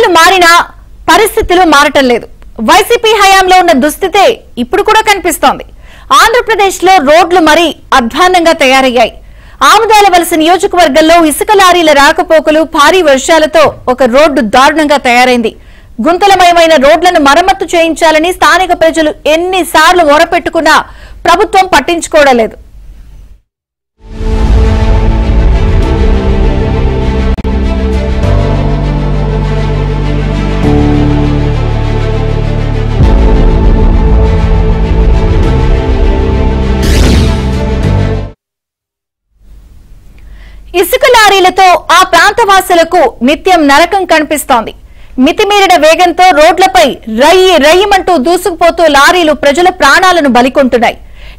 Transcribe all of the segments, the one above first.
రోజులు మారినా పరిస్థితులు మారటం లేదు. వైసీపీ హయాంలో ఉన్న దుస్థితే ఇప్పుడు కూడా కనిపిస్తోంది. ఆంధ్రప్రదేశ్ లో రోడ్లు మరీ అధ్వాన్నంగా తయారయ్యాయి. ఆముదాలవలస నియోజకవర్గంలో ఇసుక లారీల రాకపోకలు భారీ వర్షాలతో ఒక రోడ్డు దారుణంగా తయారైంది. గుంతలమయమైన రోడ్లను మరమ్మతు చేయించాలని స్థానిక ప్రజలు ఎన్నిసార్లు మొరపెట్టుకున్నా ప్రభుత్వం పట్టించుకోవడం లేదు. ఇసుక లారీలతో ఆ ప్రాంతవాసులకు నిత్యం నరకం కనిపిస్తోంది. మితిమీరిన వేగంతో రోడ్లపై రయ్యమంటూ దూసుకుపోతూ లారీలు ప్రజల ప్రాణాలను బలికొంటున్నాయి.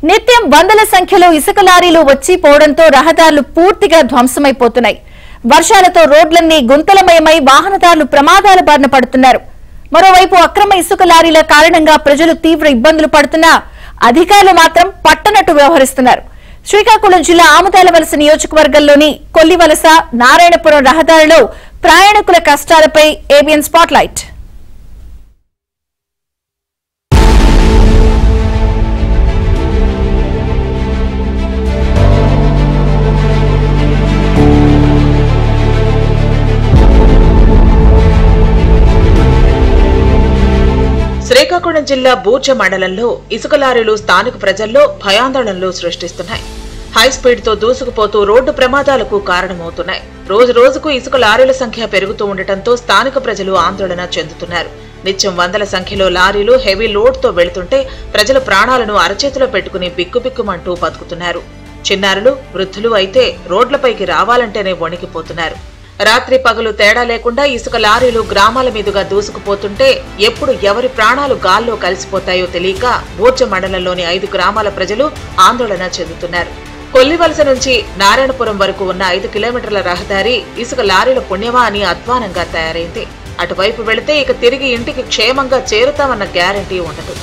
నిత్యం వందల సంఖ్యలో ఇసుక లారీలు వచ్చి పోవడంతో రహదారులు పూర్తిగా ధ్వంసమైపోతున్నాయి. వర్షాలతో రోడ్లన్నీ గుంతలమయమై వాహనదారులు ప్రమాదాల బారిన పడుతున్నారు. మరోవైపు అక్రమ ఇసుక లారీల కారణంగా ప్రజలు తీవ్ర ఇబ్బందులు పడుతున్నా అధికారులు మాత్రం పట్టనట్టు వ్యవహరిస్తున్నారు. శ్రీకాకుళం జిల్లా ఆముదాలవలస నియోజకవర్గంలోని కొల్లివలస నారాయణపురం రహదారిలో ప్రయాణికుల కష్టాలపై ఏబిఎన్ స్పాట్లైట్. శ్రీకాకుళం జిల్లా బూర్జ మండలంలో ఇసుక లారీలు స్థానిక ప్రజల్లో భయాందోళనలు సృష్టిస్తున్నాయి. హై స్పీడ్ తో దూసుకుపోతూ రోడ్డు ప్రమాదాలకు కారణమవుతున్నాయి. రోజు రోజుకు ఇసుక లారీల సంఖ్య పెరుగుతూ ఉండటంతో స్థానిక ప్రజలు ఆందోళన చెందుతున్నారు. నిత్యం వందల సంఖ్యలో లారీలు హెవీ లోడ్ తో వెళుతుంటే ప్రజల ప్రాణాలను అరచేతిలో పెట్టుకుని బిక్కుబిక్కుమంటూ బతుకుతున్నారు. చిన్నారులు, వృద్ధులు అయితే రోడ్లపైకి రావాలంటేనే వణికిపోతున్నారు. రాత్రి పగలు తేడా లేకుండా ఇసుక లారీలు గ్రామాల మీదుగా దూసుకుపోతుంటే ఎప్పుడు ఎవరి ప్రాణాలు గాల్లో కలిసిపోతాయో తెలియక బూర్జ మండలంలోని 5 గ్రామాల ప్రజలు ఆందోళన చెందుతున్నారు. కొల్లివలస నుంచి నారాయణపురం వరకు ఉన్న 5 కిలోమీటర్ల రహదారి ఇసుక లారీల పుణ్యమా అని అధ్వానంగా తయారైంది. అటువైపు వెళితే ఇక తిరిగి ఇంటికి క్షేమంగా చేరుతామన్న గ్యారంటీ ఉండదు.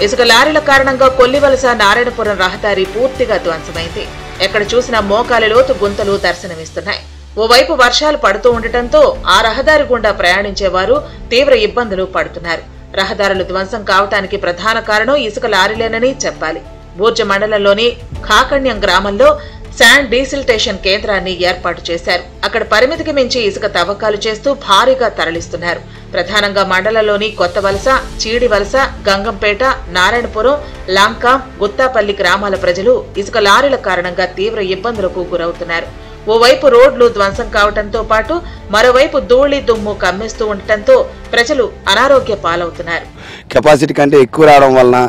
ఇసుక లారీల కారణంగా కొల్లివలస నారాయణపురం రహదారి పూర్తిగా ధ్వంసమైంది. ఎక్కడ చూసినా మోకాలి లోతు గుంతలు దర్శనమిస్తున్నాయి. ఓవైపు వర్షాలు పడుతూ ఉండటంతో ఆ రహదారి గుండా ప్రయాణించేవారు తీవ్ర ఇబ్బందులు పడుతున్నారు. రహదారులు ధ్వంసం కావటానికి ప్రధాన కారణం ఇసుక లారీలేనని చెప్పాలి. బూర్జ మండలంలోని కాకణ్యం గ్రామంలో శాండ్ డీసిల్టేషన్ కేంద్రాన్ని ఏర్పాటు చేశారు. అక్కడ పరిమితికి మించి ఇసుక తవ్వకాలు చేస్తూ భారీగా తరలిస్తున్నారు. ప్రధానంగా మండలంలోని కొత్తవలస, చీడివలస, గంగంపేట, నారాయణపురం, లాంకాం, గుత్తాపల్లి గ్రామాల ప్రజలు ఇసుక లారీల కారణంగా తీవ్ర ఇబ్బందులకు గురవుతున్నారు. ఓవైపు రోడ్లు ధ్వంసం కావడంతో పాటు మరోవైపు ధూళి దుమ్ము కమ్మేస్తూ ఉండటంతో ప్రజలు అనారోగ్య పాలవుతున్నారు. కెపాసిటీ కంటే ఎక్కువ రావడం వలన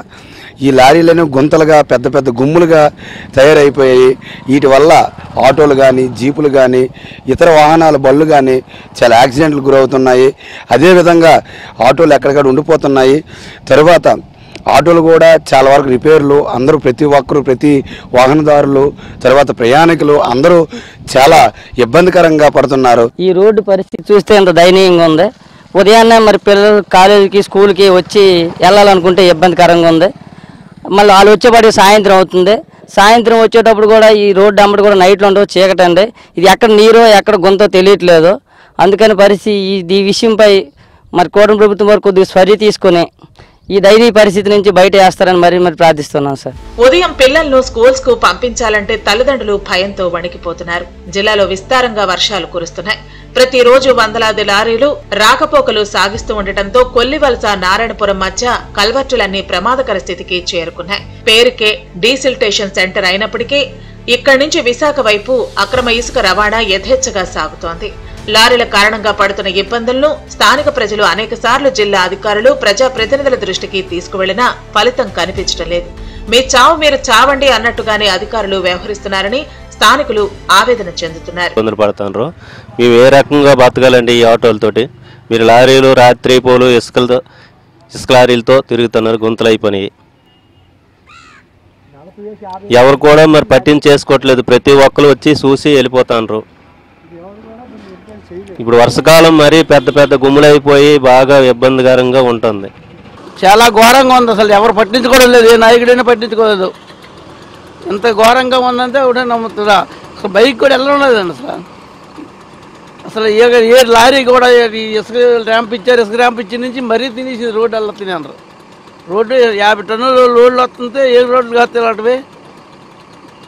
ఈ లారీలను గుంతలుగా పెద్ద పెద్ద గుమ్ములుగా తయారైపోయాయి. వీటి వల్ల ఆటోలు కానీ, జీపులు కానీ, ఇతర వాహనాల బళ్ళు కానీ చాలా యాక్సిడెంట్లు గురవుతున్నాయి. అదేవిధంగా ఆటోలు ఎక్కడికక్కడ ఉండిపోతున్నాయి. తరువాత ఆటోలు కూడా చాలా వరకు రిపేర్లు, అందరూ ప్రతి ఒక్కరు, ప్రతి వాహనదారులు, తర్వాత ప్రయాణికులు అందరూ చాలా ఇబ్బందికరంగా పడుతున్నారు. ఈ రోడ్డు పరిస్థితి చూస్తే ఎంత దయనీయంగా ఉంది. ఉదయాన్నే మరి పిల్లలు కాలేజీకి, స్కూల్కి వచ్చి వెళ్ళాలనుకుంటే ఇబ్బందికరంగా ఉంది. మళ్ళీ వాళ్ళు వచ్చేపాటి సాయంత్రం అవుతుంది. సాయంత్రం వచ్చేటప్పుడు కూడా ఈ రోడ్డు అమ్మటి కూడా నైట్లో ఉండవు, చీకటండి. ఇది ఎక్కడ నీరో ఎక్కడ గుంతో తెలియట్లేదు. అందుకని పరిస్థితి ఈ విషయంపై మరి కూటమి ప్రభుత్వం వరకు కొద్దిగా చర్య తీసుకుని ఈ దైనీ పరిస్థితి నుంచి బయట వేస్తారని మరి ప్రార్థిస్తున్నాం సార్. ఉదయం పిల్లలను స్కూల్స్ కు పంపించాలంటే తల్లిదండ్రులు భయంతో వణికిపోతున్నారు. జిల్లాలో విస్తారంగా వర్షాలు కురుస్తున్నాయి. ప్రతిరోజు వందలాది లారీలు రాకపోకలు సాగిస్తూ ఉండటంతో కొల్లివలస నారాయణపురం మధ్య కల్వర్టులన్నీ ప్రమాదకర స్థితికి చేరుకున్నాయి. పేరుకే డీసిల్టేషన్ సెంటర్ అయినప్పటికీ ఇక్కడి నుంచి విశాఖ వైపు అక్రమ ఇసుక రవాణా యథేచ్ఛగా సాగుతోంది. లారీల కారణంగా పడుతున్న ఇబ్బందులను స్థానిక ప్రజలు అనేకసార్లు జిల్లా అధికారులు, ప్రజాప్రతినిధుల దృష్టికి తీసుకువెళ్లినా ఫలితం కనిపించడం లేదు. మీ చావు మీరు చావండి అన్నట్టుగానే అధికారులు వ్యవహరిస్తున్నారని స్థానికులు ఆవేదన చెందుతున్నారు. పడుతున్నారు. మేము ఏ రకంగా బతకాలండి ఈ ఆటోలతోటి? మీరు లారీలు రాత్రి పోలు ఇసుక లారీలతో తిరుగుతున్నారు, గుంతలు అయిపోయినాయి. ఎవరు కూడా మరి పట్టించేసుకోవట్లేదు. ప్రతి ఒక్కరు వచ్చి చూసి వెళ్ళిపోతున్నారు. ఇప్పుడు వర్షకాలం మరి పెద్ద పెద్ద గుమ్ములైపోయి బాగా ఇబ్బందికరంగా ఉంటుంది. చాలా ఘోరంగా ఉంది. అసలు ఎవరు పట్టించుకోవడం లేదు, ఏ నాయకుడైనా పట్టించుకోలేదు. ఎంత ఘోరంగా ఉందంటే ఒకటే నమ్ముతుందా. అసలు బైక్ కూడా వెళ్ళడం లేదండి. అసలు ఏ లారీ కూడా ఇసుక ర్యాంప్ ఇచ్చారు, ఇసుక ర్యాంప్ ఇచ్చిన నుంచి మరీ తినేసి రోడ్డు వెళ్ళ తినేంటారు. రోడ్డు 50 టన్నులు రోడ్లు వస్తుంటే ఏ రోడ్లు కాదు అలాంటివి.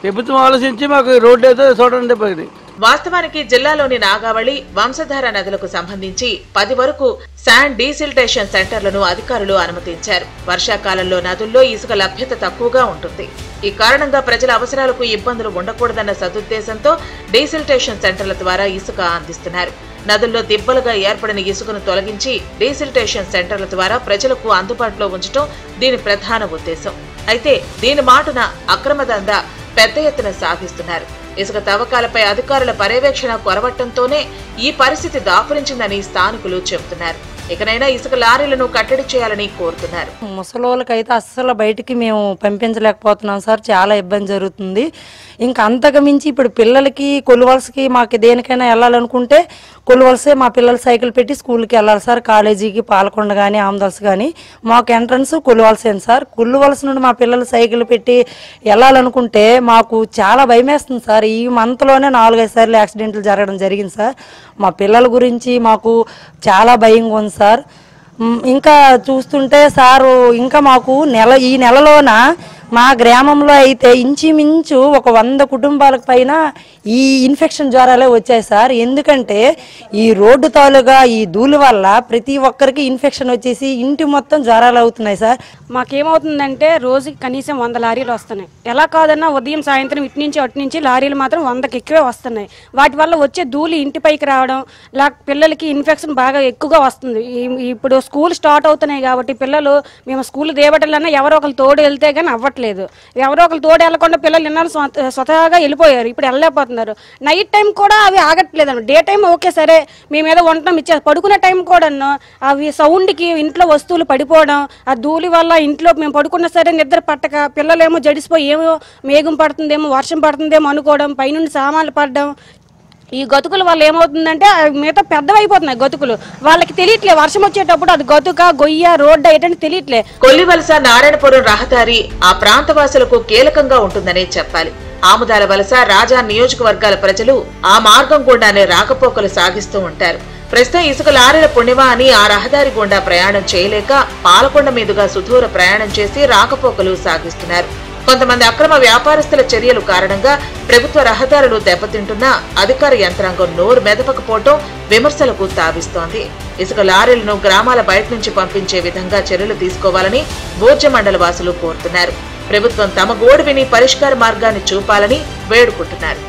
ప్రభుత్వం ఆలోచించి మాకు రోడ్డు ఏదో చూడండి. పది వాస్తవానికి జిల్లాలోని నాగావళి, వంశధార నదులకు సంబంధించి 10 వరకు శాండ్ డీసిల్టేషన్ సెంటర్లను అధికారులు అనుమతించారు. వర్షాకాలంలో నదుల్లో ఇసుక లభ్యత తక్కువగా ఉంటుంది. ఈ కారణంగా ప్రజల అవసరాలకు ఇబ్బందులు ఉండకూడదన్న సదుద్దేశంతో డీసిల్టేషన్ సెంటర్ల ద్వారా ఇసుక అందిస్తున్నారు. నదుల్లో దిబ్బలుగా ఏర్పడిన ఇసుకను తొలగించి డీసిల్టేషన్ సెంటర్ల ద్వారా ప్రజలకు అందుబాటులో ఉంచడం దీని ప్రధాన ఉద్దేశం. అయితే దీని మాటున అక్రమ దందా పెద్ద ఎత్తున సాగిస్తున్నారు. ఇసుక తవ్వకాలపై అధికారుల పర్యవేక్షణ కొరవటంతోనే ఈ పరిస్థితి దాపురించిందని స్థానికులు చెబుతున్నారు. ఇకనైనా ఇసుక లారీలను కట్టడి చేయాలని కోరుతున్నారు. ముసలోళ్ళకైతే అస్సలు బయటికి మేము పంపించలేకపోతున్నాం సార్. చాలా ఇబ్బంది జరుగుతుంది. ఇంకా అంతకు మించి ఇప్పుడు పిల్లలకి కొలువలసకి మాకు దేనికైనా వెళ్ళాలనుకుంటే కొలువలసే మా పిల్లలు సైకిల్ పెట్టి స్కూల్కి వెళ్ళాలి సార్. కాలేజీకి పాలకొండ కానీ ఆమదలస కానీ మాకు ఎంట్రన్స్ కొలువలసేను సార్. కొలువలస నుండి మా పిల్లలు సైకిల్ పెట్టి వెళ్ళాలనుకుంటే మాకు చాలా భయం వేస్తుంది సార్. ఈ మంత్లోనే 4-5 సార్లు యాక్సిడెంట్లు జరగడం జరిగింది సార్. మా పిల్లల గురించి మాకు చాలా భయంగా ఉంది సార్. ఇంకా చూస్తుంటే సారు ఇంకా మాకు ఈ నెలలోన మా గ్రామంలో అయితే ఇంచుమించు ఒక 100 కుటుంబాలకు పైన ఈ ఇన్ఫెక్షన్ జ్వరాలే వచ్చాయి సార్. ఎందుకంటే ఈ రోడ్డు తాలుగా ఈ ధూళి వల్ల ప్రతి ఒక్కరికి ఇన్ఫెక్షన్ వచ్చేసి ఇంటి మొత్తం జ్వరాలు అవుతున్నాయి సార్. మాకేమవుతుందంటే రోజుకి కనీసం 100 లారీలు వస్తున్నాయి. ఎలా కాదన్నా ఉదయం సాయంత్రం ఇటు నుంచి అటు నుంచి లారీలు మాత్రం 100కి ఎక్కువే వస్తున్నాయి. వాటి వల్ల వచ్చే ధూళి ఇంటిపైకి రావడం, పిల్లలకి ఇన్ఫెక్షన్ బాగా ఎక్కువగా వస్తుంది. ఇప్పుడు స్కూల్ స్టార్ట్ అవుతున్నాయి కాబట్టి పిల్లలు మేము స్కూల్ దేవటలన్నా ఎవరో ఒకరు తోడు వెళ్తే కానీ అవ్వట్లేదు. ఎవరో ఒకరు తోడు వెళ్లకుండా పిల్లలు ఇన్నాళ్ళు స్వతహాగా వెళ్ళిపోయారు. ఇప్పుడు వెళ్ళలేకపోతున్నారు. నైట్ టైం కూడా అవి ఆగట్లేదు. డే టైం ఓకే సరే మేము ఏదో వంటం ఇచ్చేది, పడుకునే టైం కూడా అవి సౌండ్కి ఇంట్లో వస్తువులు పడిపోవడం, ఆ ధూళి వల్ల ఇంట్లో మేము పడుకున్నా సరే నిద్ర పట్టక పిల్లలేమో జడిసిపోయి ఏమో మేఘం పడుతుందేమో వర్షం పడుతుందేమో అనుకోవడం, పైనుండి సామాన్లు పడడం. ఈ గతుకుల వల్ల ఏమవుతుందంటే మిగతా పెద్దవైపోతున్నాయి గతుకులు. వాళ్ళకి తెలియట్లే వర్షం వచ్చేటప్పుడు అది గతుక గొయ్య రోడ్డు ఏంటంటే తెలియట్లే. కొల్లివలస నారాయణపురం రహదారి ఆ ప్రాంతవాసులకు కీలకంగా ఉంటుందనే చెప్పాలి. ఆముదాల వలస, రాజా నియోజకవర్గాల ప్రజలు ఆ మార్గం గుండానే రాకపోకలు సాగిస్తూ ఉంటారు. ప్రస్తుతం ఇసుక లారీల పుణ్యమా అని ఆ రహదారి గుండా ప్రయాణం చేయలేక పాలకొండ మీదుగా సుదూర ప్రయాణం చేసి రాకపోకలు సాగిస్తున్నారు. కొంతమంది అక్రమ వ్యాపారస్తుల చర్యలు కారణంగా ప్రభుత్వ రహదారులు దెబ్బతింటున్నా అధికార యంత్రాంగం నోరు మెదపకపోవడం విమర్శలకు తావిస్తోంది. ఇసుక లారీలను గ్రామాల బయట నుంచి పంపించే విధంగా చర్యలు తీసుకోవాలని బూర్జ మండల వాసులు కోరుతున్నారు. ప్రభుత్వం తమ గోడు విని పరిష్కార మార్గాన్ని చూపాలని వేడుకుంటున్నారు.